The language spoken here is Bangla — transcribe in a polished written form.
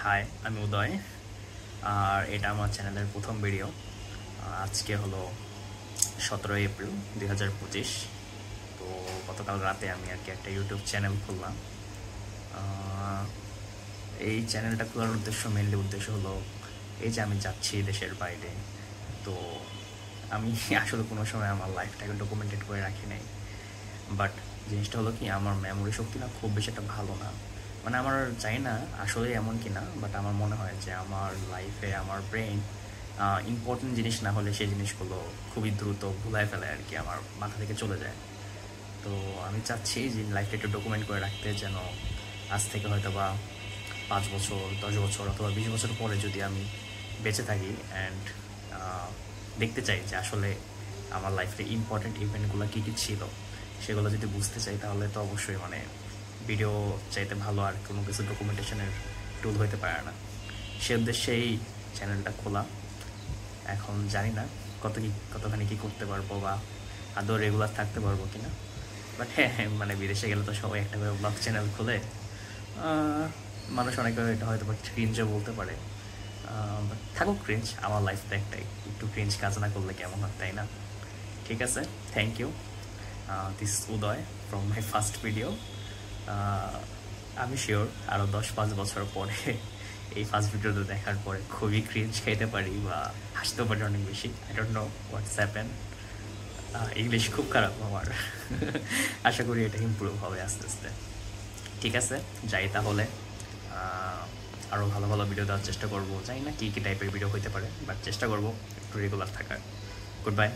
হাই, আমি উদয়। আর এটা আমার চ্যানেলের প্রথম ভিডিও। আজকে হলো 17 এপ্রিল 2025। তো গতকাল রাতে আমি আর কি একটা ইউটিউব চ্যানেল খুললাম। এই চ্যানেলটা খোলার মেনলি উদ্দেশ্য হলো এই যে আমি যাচ্ছি দেশের বাইরে। তো আমি আসলে কোনো সময় আমার লাইফটাকে ডকুমেন্টেড করে রাখি নাই। বাট জিনিসটা হলো কি, আমার মেমোরি শক্তি না খুব বেশি একটা ভালো না। মানে আমার চাই না আসলে এমন কি না, বাট আমার মনে হয় যে আমার লাইফে আমার ব্রেন ইম্পর্টেন্ট জিনিস না হলে সেই জিনিসগুলো খুবই দ্রুত ভুলায় ফেলে আর কি, আমার মাথা থেকে চলে যায়। তো আমি চাচ্ছি যে লাইফটা একটু ডকুমেন্ট করে রাখতে, যেন আজ থেকে হয়তো বা 5 বছর, 10 বছর অথবা 20 বছর পরে যদি আমি বেঁচে থাকি অ্যান্ড দেখতে চাই যে আসলে আমার লাইফে ইম্পর্টেন্ট ইভেন্টগুলো কী কী ছিল, সেগুলো যদি বুঝতে চাই তাহলে তো অবশ্যই মানে ভিডিও চাইতে ভালো আর কোনো কিছু ডকুমেন্টেশনের টুল হইতে পারে না। সে উদ্দেশ্যেই চ্যানেলটা খোলা। এখন জানি না কতখানি কী করতে পারবো বা আদৌ রেগুলার থাকতে পারবো কিনা। বাট হ্যাঁ, মানে বিদেশে গেলে তো সবাই একটা করে ব্লগ চ্যানেল খুলে। মানুষ অনেকে এটা হয়তো বা ক্রিঞ্জও বলতে পারে, বাট থাকুক ক্রিঞ্জ, আমার লাইফটা একটাই, একটু ক্রিঞ্জ কাজ না করলে কেমন হয়, তাই না? ঠিক আছে, thank you. This Uday from my first video. আমি শিওর আরও 10-5 বছর পরে এই ফার্স্ট ভিডিওটা দেখার পরে খুবই ক্রিঞ্জ খাইতে পারি বা হাসতে পারি অনেক বেশি। I don't know what's happen. English খুব খারাপ আমার। আশা করি এটা ইম্প্রুভ হবে আস্তে আস্তে। ঠিক আছে, যাই তাহলে। আরও ভালো ভালো ভিডিও দেওয়ার চেষ্টা করবো। জানি না কী কী টাইপের ভিডিও হইতে পারে, বাট চেষ্টা করবো একটু রেগুলার থাকার। Good bye.